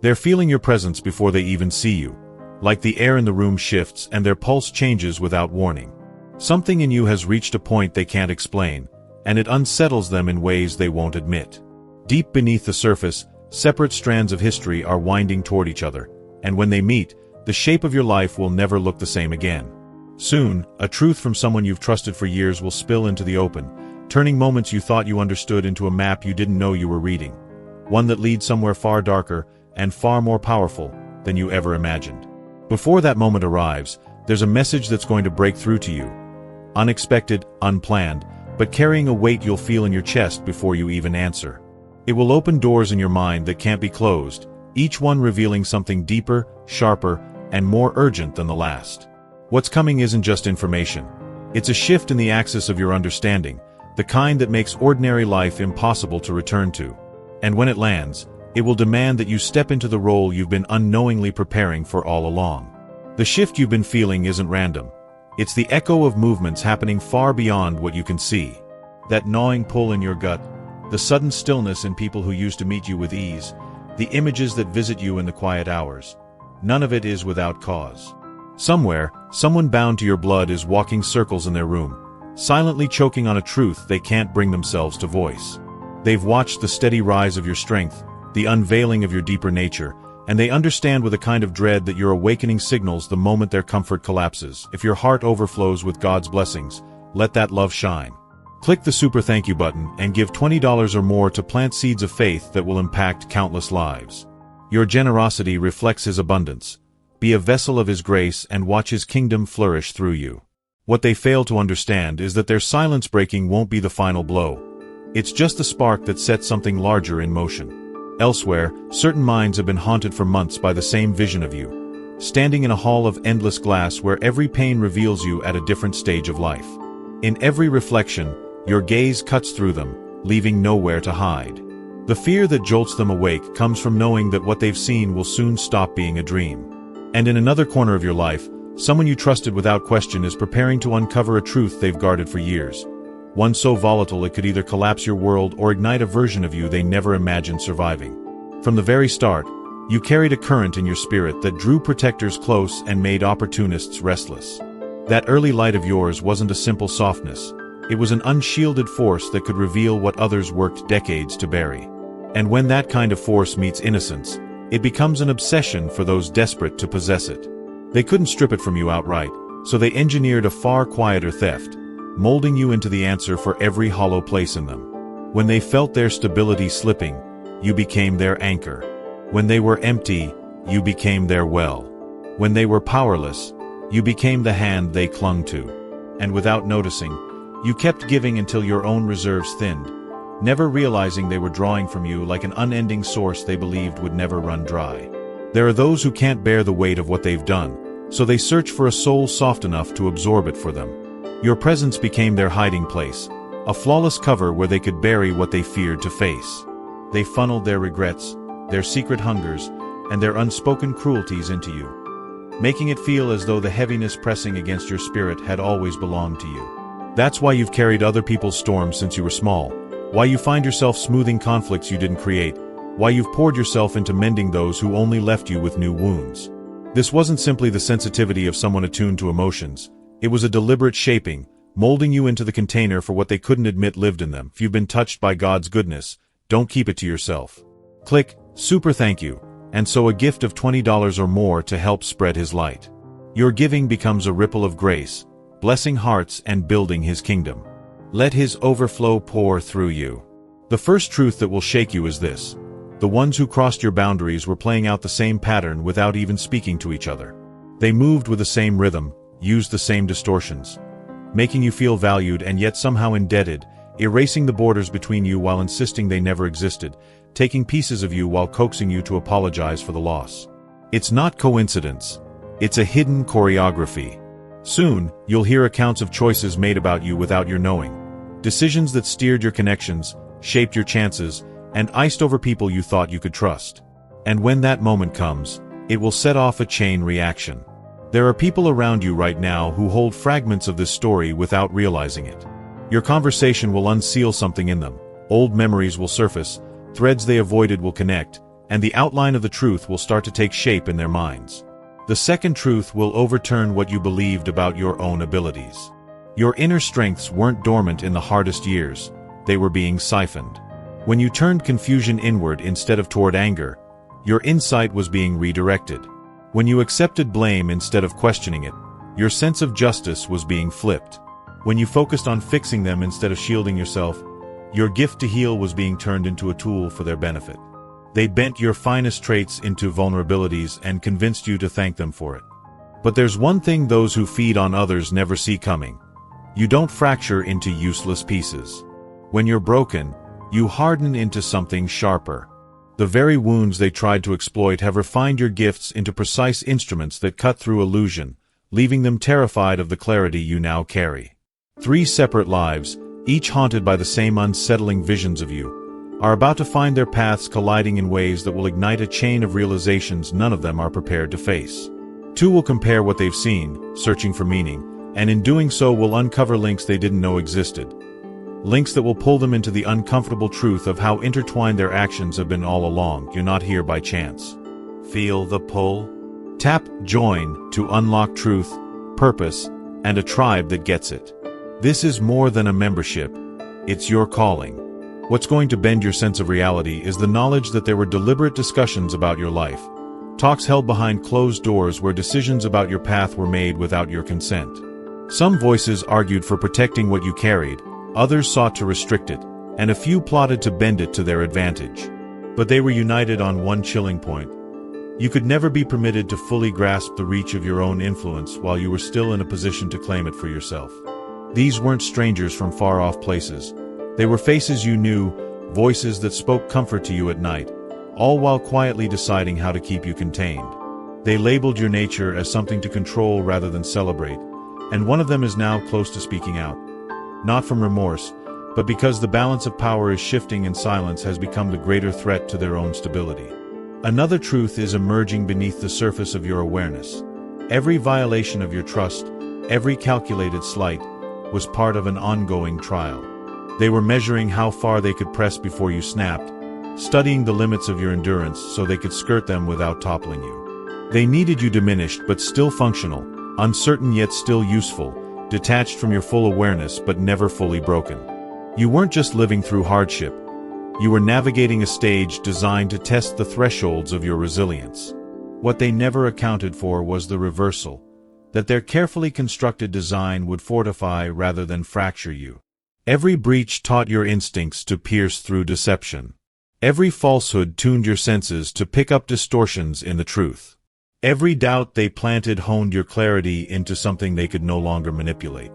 They're feeling your presence before they even see you. Like the air in the room shifts and their pulse changes without warning. Something in you has reached a point they can't explain, and it unsettles them in ways they won't admit. Deep beneath the surface, separate strands of history are winding toward each other, and when they meet, the shape of your life will never look the same again. Soon, a truth from someone you've trusted for years will spill into the open, turning moments you thought you understood into a map you didn't know you were reading. One that leads somewhere far darker and far more powerful than you ever imagined. Before that moment arrives, there's a message that's going to break through to you. Unexpected, unplanned, but carrying a weight you'll feel in your chest before you even answer. It will open doors in your mind that can't be closed, each one revealing something deeper, sharper, and more urgent than the last. What's coming isn't just information. It's a shift in the axis of your understanding, the kind that makes ordinary life impossible to return to. And when it lands, it will demand that you step into the role you've been unknowingly preparing for all along. The shift you've been feeling isn't random. It's the echo of movements happening far beyond what you can see. That gnawing pull in your gut, the sudden stillness in people who used to meet you with ease, the images that visit you in the quiet hours. None of it is without cause. Somewhere, someone bound to your blood is walking circles in their room, silently choking on a truth they can't bring themselves to voice. They've watched the steady rise of your strength, the unveiling of your deeper nature, and they understand with a kind of dread that your awakening signals the moment their comfort collapses. If your heart overflows with God's blessings, let that love shine. Click the super thank you button and give $20 or more to plant seeds of faith that will impact countless lives. Your generosity reflects His abundance. Be a vessel of His grace and watch His kingdom flourish through you. What they fail to understand is that their silence breaking won't be the final blow. It's just the spark that sets something larger in motion. Elsewhere, certain minds have been haunted for months by the same vision of you, standing in a hall of endless glass where every pain reveals you at a different stage of life. In every reflection, your gaze cuts through them, leaving nowhere to hide. The fear that jolts them awake comes from knowing that what they've seen will soon stop being a dream. And in another corner of your life, someone you trusted without question is preparing to uncover a truth they've guarded for years. One so volatile it could either collapse your world or ignite a version of you they never imagined surviving. From the very start, you carried a current in your spirit that drew protectors close and made opportunists restless. That early light of yours wasn't a simple softness. It was an unshielded force that could reveal what others worked decades to bury. And when that kind of force meets innocence, it becomes an obsession for those desperate to possess it. They couldn't strip it from you outright, so they engineered a far quieter theft, molding you into the answer for every hollow place in them. When they felt their stability slipping, you became their anchor. When they were empty, you became their well. When they were powerless, you became the hand they clung to. And without noticing, you kept giving until your own reserves thinned, never realizing they were drawing from you like an unending source they believed would never run dry. There are those who can't bear the weight of what they've done, so they search for a soul soft enough to absorb it for them. Your presence became their hiding place, a flawless cover where they could bury what they feared to face. They funneled their regrets, their secret hungers, and their unspoken cruelties into you, making it feel as though the heaviness pressing against your spirit had always belonged to you. That's why you've carried other people's storms since you were small, why you find yourself smoothing conflicts you didn't create, why you've poured yourself into mending those who only left you with new wounds. This wasn't simply the sensitivity of someone attuned to emotions. It was a deliberate shaping, molding you into the container for what they couldn't admit lived in them. If you've been touched by God's goodness, don't keep it to yourself. Click super thank you, and sow a gift of $20 or more to help spread His light. Your giving becomes a ripple of grace, blessing hearts and building His kingdom. Let His overflow pour through you. The first truth that will shake you is this: the ones who crossed your boundaries were playing out the same pattern without even speaking to each other. They moved with the same rhythm, used the same distortions, making you feel valued and yet somehow indebted, erasing the borders between you while insisting they never existed, taking pieces of you while coaxing you to apologize for the loss. It's not coincidence. It's a hidden choreography. Soon, you'll hear accounts of choices made about you without your knowing. Decisions that steered your connections, shaped your chances, and iced over people you thought you could trust. And when that moment comes, it will set off a chain reaction. There are people around you right now who hold fragments of this story without realizing it. Your conversation will unseal something in them. Old memories will surface, threads they avoided will connect, and the outline of the truth will start to take shape in their minds. The second truth will overturn what you believed about your own abilities. Your inner strengths weren't dormant in the hardest years, they were being siphoned. When you turned confusion inward instead of toward anger, your insight was being redirected. When you accepted blame instead of questioning it, your sense of justice was being flipped. When you focused on fixing them instead of shielding yourself, your gift to heal was being turned into a tool for their benefit. They bent your finest traits into vulnerabilities and convinced you to thank them for it. But there's one thing those who feed on others never see coming. You don't fracture into useless pieces. When you're broken, you harden into something sharper. The very wounds they tried to exploit have refined your gifts into precise instruments that cut through illusion, leaving them terrified of the clarity you now carry. 3 separate lives, each haunted by the same unsettling visions of you, are about to find their paths colliding in ways that will ignite a chain of realizations none of them are prepared to face. 2 will compare what they've seen, searching for meaning, and in doing so will uncover links they didn't know existed. Links that will pull them into the uncomfortable truth of how intertwined their actions have been all along. You're not here by chance. Feel the pull? Tap Join to unlock truth, purpose, and a tribe that gets it. This is more than a membership. It's your calling. What's going to bend your sense of reality is the knowledge that there were deliberate discussions about your life. Talks held behind closed doors where decisions about your path were made without your consent. Some voices argued for protecting what you carried, others sought to restrict it, and a few plotted to bend it to their advantage. But they were united on one chilling point. You could never be permitted to fully grasp the reach of your own influence while you were still in a position to claim it for yourself. These weren't strangers from far-off places. They were faces you knew, voices that spoke comfort to you at night, all while quietly deciding how to keep you contained. They labeled your nature as something to control rather than celebrate, and one of them is now close to speaking out. Not from remorse, but because the balance of power is shifting and silence has become the greater threat to their own stability. Another truth is emerging beneath the surface of your awareness. Every violation of your trust, every calculated slight, was part of an ongoing trial. They were measuring how far they could press before you snapped, studying the limits of your endurance so they could skirt them without toppling you. They needed you diminished but still functional, uncertain yet still useful, detached from your full awareness but never fully broken. You weren't just living through hardship. You were navigating a stage designed to test the thresholds of your resilience. What they never accounted for was the reversal, that their carefully constructed design would fortify rather than fracture you. Every breach taught your instincts to pierce through deception. Every falsehood tuned your senses to pick up distortions in the truth. Every doubt they planted honed your clarity into something they could no longer manipulate.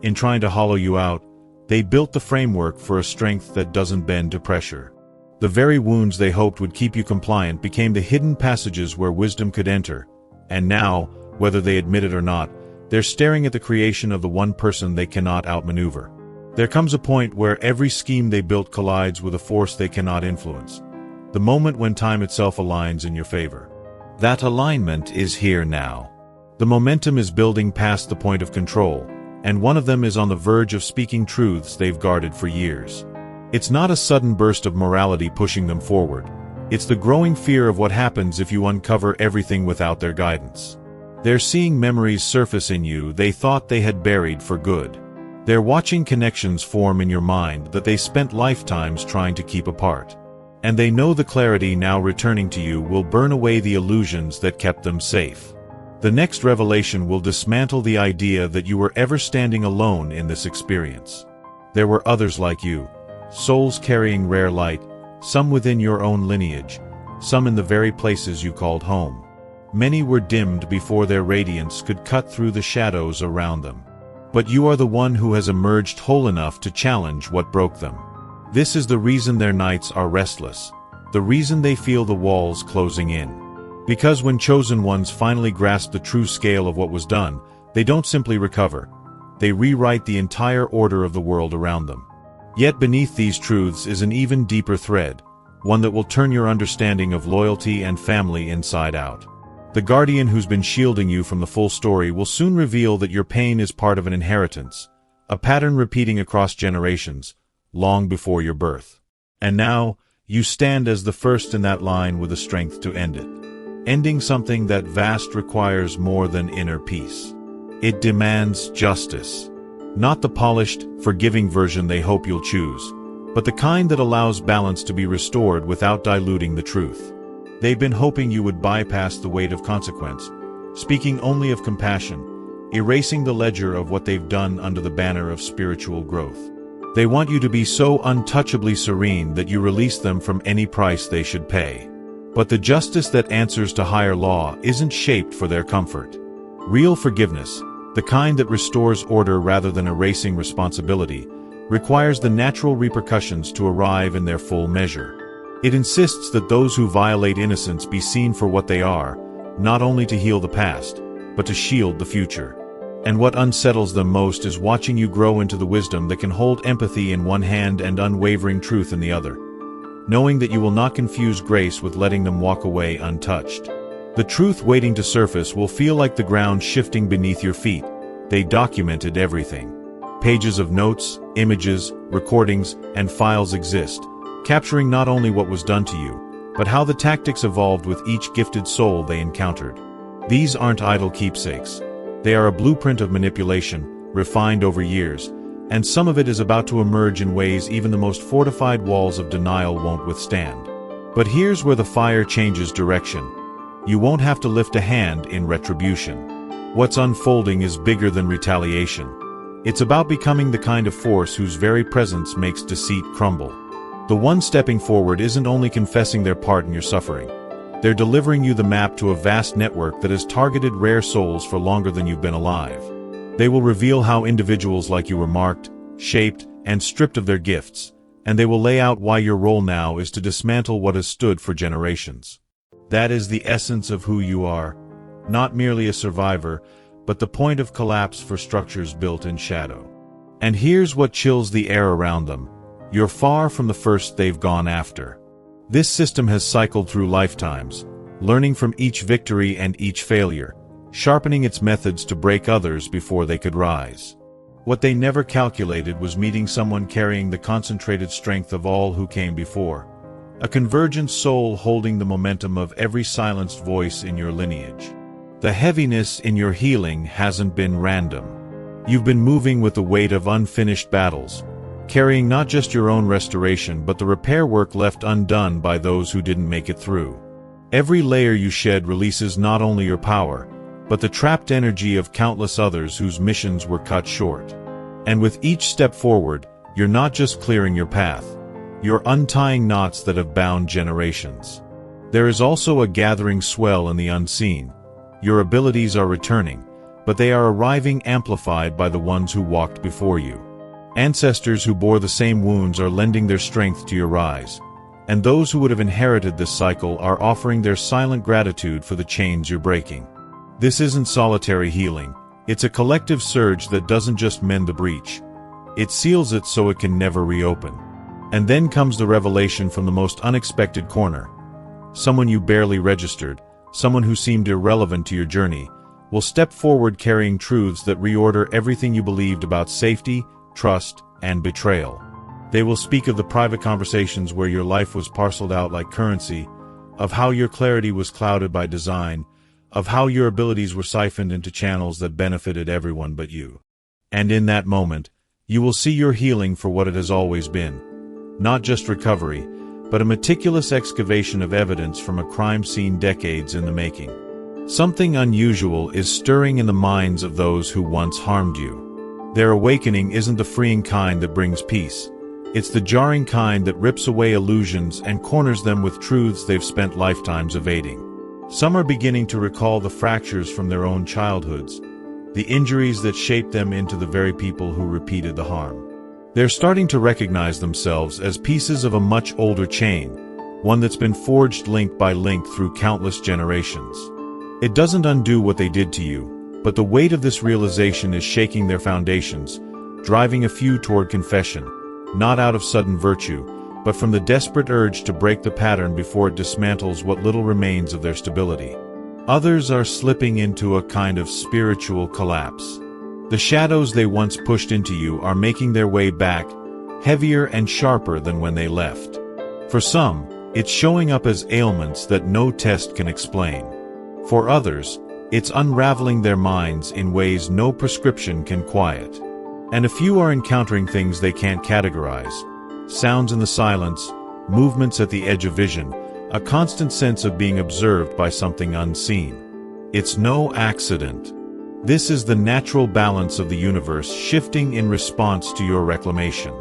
In trying to hollow you out, they built the framework for a strength that doesn't bend to pressure. The very wounds they hoped would keep you compliant became the hidden passages where wisdom could enter, and now, whether they admit it or not, they're staring at the creation of the one person they cannot outmaneuver. There comes a point where every scheme they built collides with a force they cannot influence, the moment when time itself aligns in your favor. That alignment is here now. The momentum is building past the point of control, and one of them is on the verge of speaking truths they've guarded for years. It's not a sudden burst of morality pushing them forward. It's the growing fear of what happens if you uncover everything without their guidance. They're seeing memories surface in you they thought they had buried for good. They're watching connections form in your mind that they spent lifetimes trying to keep apart. And they know the clarity now returning to you will burn away the illusions that kept them safe. The next revelation will dismantle the idea that you were ever standing alone in this experience. There were others like you, souls carrying rare light, some within your own lineage, some in the very places you called home. Many were dimmed before their radiance could cut through the shadows around them. But you are the one who has emerged whole enough to challenge what broke them. This is the reason their nights are restless, the reason they feel the walls closing in. Because when chosen ones finally grasp the true scale of what was done, they don't simply recover. They rewrite the entire order of the world around them. Yet beneath these truths is an even deeper thread, one that will turn your understanding of loyalty and family inside out. The guardian who's been shielding you from the full story will soon reveal that your pain is part of an inheritance, a pattern repeating across generations, long before your birth. And now, You stand as the first in that line with the strength to end it. Ending something that vast requires more than inner peace. It demands justice. Not the polished, forgiving version they hope you'll choose, but the kind that allows balance to be restored without diluting the truth. They've been hoping you would bypass the weight of consequence, speaking only of compassion, erasing the ledger of what they've done under the banner of spiritual growth. They want you to be so untouchably serene that you release them from any price they should pay. But the justice that answers to higher law isn't shaped for their comfort. Real forgiveness, the kind that restores order rather than erasing responsibility, requires the natural repercussions to arrive in their full measure. It insists that those who violate innocence be seen for what they are, not only to heal the past, but to shield the future. And what unsettles them most is watching you grow into the wisdom that can hold empathy in one hand and unwavering truth in the other, knowing that you will not confuse grace with letting them walk away untouched. The truth waiting to surface will feel like the ground shifting beneath your feet. They documented everything. Pages of notes, images, recordings, and files exist, capturing not only what was done to you, but how the tactics evolved with each gifted soul they encountered. These aren't idle keepsakes. They are a blueprint of manipulation, refined over years, and some of it is about to emerge in ways even the most fortified walls of denial won't withstand. But here's where the fire changes direction. You won't have to lift a hand in retribution. What's unfolding is bigger than retaliation. It's about becoming the kind of force whose very presence makes deceit crumble. The one stepping forward isn't only confessing their part in your suffering. They're delivering you the map to a vast network that has targeted rare souls for longer than you've been alive. They will reveal how individuals like you were marked, shaped, and stripped of their gifts, and they will lay out why your role now is to dismantle what has stood for generations. That is the essence of who you are, not merely a survivor, but the point of collapse for structures built in shadow. And here's what chills the air around them. You're far from the first they've gone after. This system has cycled through lifetimes, learning from each victory and each failure, sharpening its methods to break others before they could rise. What they never calculated was meeting someone carrying the concentrated strength of all who came before, a convergent soul holding the momentum of every silenced voice in your lineage. The heaviness in your healing hasn't been random. You've been moving with the weight of unfinished battles, carrying not just your own restoration but the repair work left undone by those who didn't make it through. Every layer you shed releases not only your power, but the trapped energy of countless others whose missions were cut short. And with each step forward, you're not just clearing your path, you're untying knots that have bound generations. There is also a gathering swell in the unseen. Your abilities are returning, but they are arriving amplified by the ones who walked before you. Ancestors who bore the same wounds are lending their strength to your rise, and those who would have inherited this cycle are offering their silent gratitude for the chains you're breaking. This isn't solitary healing, it's a collective surge that doesn't just mend the breach. It seals it so it can never reopen. And then comes the revelation from the most unexpected corner. Someone you barely registered, someone who seemed irrelevant to your journey, will step forward carrying truths that reorder everything you believed about safety, trust, and betrayal. They will speak of the private conversations where your life was parceled out like currency, of how your clarity was clouded by design, of how your abilities were siphoned into channels that benefited everyone but you. And in that moment, you will see your healing for what it has always been. Not just recovery, but a meticulous excavation of evidence from a crime scene decades in the making. Something unusual is stirring in the minds of those who once harmed you. Their awakening isn't the freeing kind that brings peace. It's the jarring kind that rips away illusions and corners them with truths they've spent lifetimes evading. Some are beginning to recall the fractures from their own childhoods, the injuries that shaped them into the very people who repeated the harm. They're starting to recognize themselves as pieces of a much older chain, one that's been forged link by link through countless generations. It doesn't undo what they did to you, but the weight of this realization is shaking their foundations, driving a few toward confession, not out of sudden virtue, but from the desperate urge to break the pattern before it dismantles what little remains of their stability. Others are slipping into a kind of spiritual collapse. The shadows they once pushed into you are making their way back, heavier and sharper than when they left. For some, it's showing up as ailments that no test can explain. For others, it's unraveling their minds in ways no prescription can quiet. And a few are encountering things they can't categorize. Sounds in the silence, movements at the edge of vision, a constant sense of being observed by something unseen. It's no accident. This is the natural balance of the universe shifting in response to your reclamation.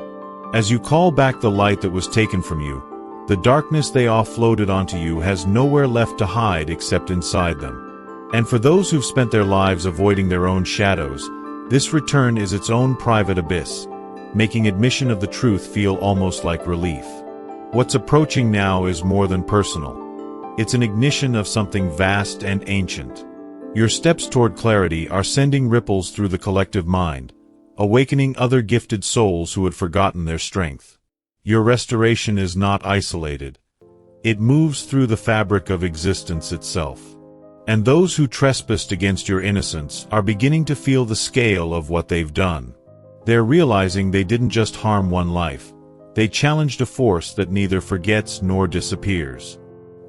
As you call back the light that was taken from you, the darkness they offloaded onto you has nowhere left to hide except inside them. And for those who've spent their lives avoiding their own shadows, this return is its own private abyss, making admission of the truth feel almost like relief. What's approaching now is more than personal. It's an ignition of something vast and ancient. Your steps toward clarity are sending ripples through the collective mind, awakening other gifted souls who had forgotten their strength. Your restoration is not isolated. It moves through the fabric of existence itself. And those who trespassed against your innocence are beginning to feel the scale of what they've done. They're realizing they didn't just harm one life. They challenged a force that neither forgets nor disappears.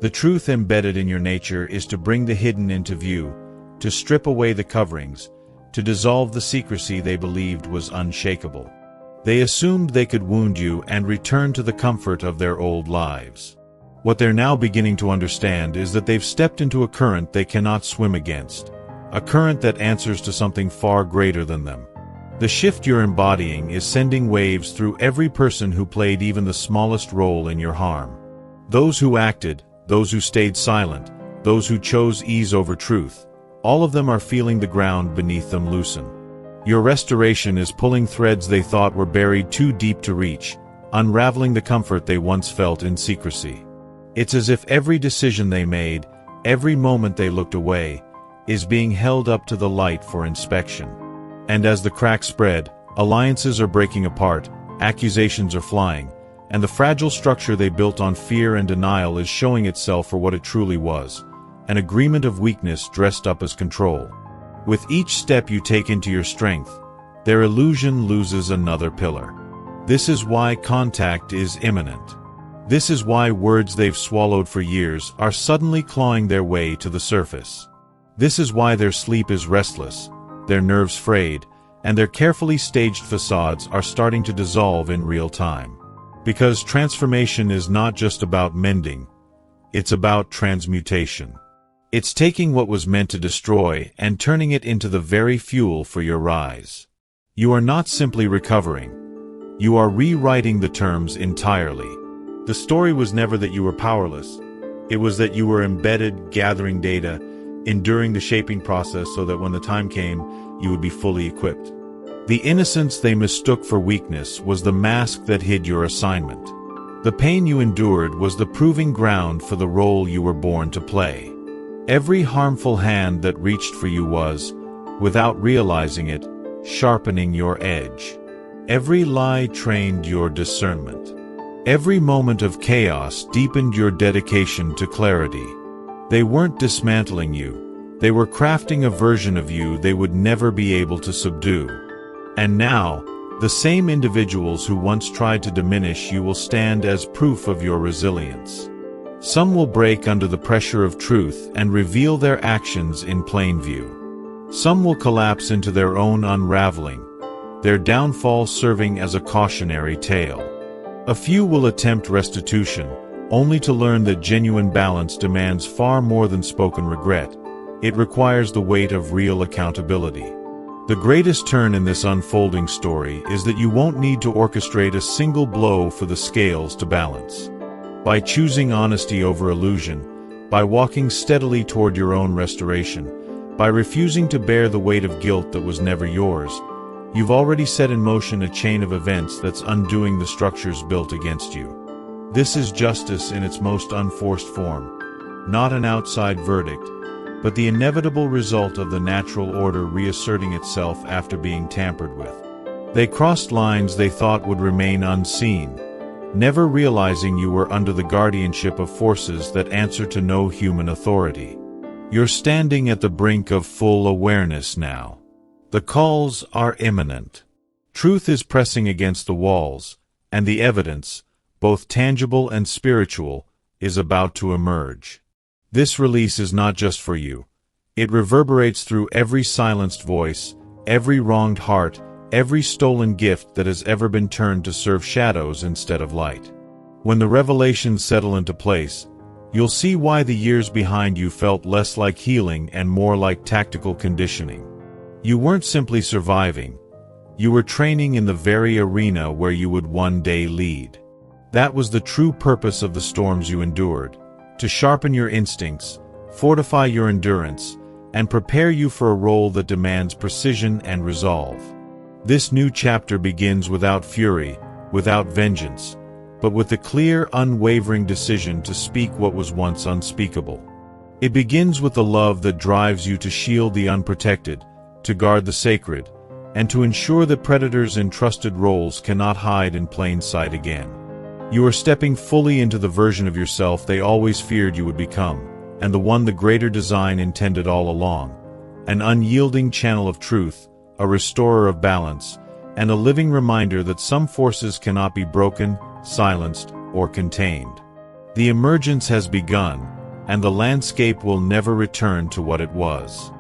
The truth embedded in your nature is to bring the hidden into view, to strip away the coverings, to dissolve the secrecy they believed was unshakable. They assumed they could wound you and return to the comfort of their old lives. What they're now beginning to understand is that they've stepped into a current they cannot swim against, a current that answers to something far greater than them. The shift you're embodying is sending waves through every person who played even the smallest role in your harm. Those who acted, those who stayed silent, those who chose ease over truth, all of them are feeling the ground beneath them loosen. Your restoration is pulling threads they thought were buried too deep to reach, unraveling the comfort they once felt in secrecy. It's as if every decision they made, every moment they looked away, is being held up to the light for inspection. And as the cracks spread, alliances are breaking apart, accusations are flying, and the fragile structure they built on fear and denial is showing itself for what it truly was, an agreement of weakness dressed up as control. With each step you take into your strength, their illusion loses another pillar. This is why contact is imminent. This is why words they've swallowed for years are suddenly clawing their way to the surface. This is why their sleep is restless, their nerves frayed, and their carefully staged facades are starting to dissolve in real time. Because transformation is not just about mending, it's about transmutation. It's taking what was meant to destroy and turning it into the very fuel for your rise. You are not simply recovering. You are rewriting the terms entirely. The story was never that you were powerless. It was that you were embedded, gathering data, enduring the shaping process so that when the time came, you would be fully equipped. The innocence they mistook for weakness was the mask that hid your assignment. The pain you endured was the proving ground for the role you were born to play. Every harmful hand that reached for you was, without realizing it, sharpening your edge. Every lie trained your discernment. Every moment of chaos deepened your dedication to clarity. They weren't dismantling you. They were crafting a version of you they would never be able to subdue. And now, the same individuals who once tried to diminish you will stand as proof of your resilience. Some will break under the pressure of truth and reveal their actions in plain view. Some will collapse into their own unraveling, their downfall serving as a cautionary tale. A few will attempt restitution, only to learn that genuine balance demands far more than spoken regret. It requires the weight of real accountability. The greatest turn in this unfolding story is that you won't need to orchestrate a single blow for the scales to balance. By choosing honesty over illusion, by walking steadily toward your own restoration, by refusing to bear the weight of guilt that was never yours, you've already set in motion a chain of events that's undoing the structures built against you. This is justice in its most unforced form, not an outside verdict, but the inevitable result of the natural order reasserting itself after being tampered with. They crossed lines they thought would remain unseen, never realizing you were under the guardianship of forces that answer to no human authority. You're standing at the brink of full awareness now. The calls are imminent. Truth is pressing against the walls, and the evidence, both tangible and spiritual, is about to emerge. This release is not just for you. It reverberates through every silenced voice, every wronged heart, every stolen gift that has ever been turned to serve shadows instead of light. When the revelations settle into place, you'll see why the years behind you felt less like healing and more like tactical conditioning. You weren't simply surviving. You were training in the very arena where you would one day lead. That was the true purpose of the storms you endured, to sharpen your instincts, fortify your endurance, and prepare you for a role that demands precision and resolve. This new chapter begins without fury, without vengeance, but with the clear, unwavering decision to speak what was once unspeakable. It begins with the love that drives you to shield the unprotected, to guard the sacred, and to ensure that predators in trusted roles cannot hide in plain sight again. You are stepping fully into the version of yourself they always feared you would become, and the one the greater design intended all along, an unyielding channel of truth, a restorer of balance, and a living reminder that some forces cannot be broken, silenced, or contained. The emergence has begun, and the landscape will never return to what it was.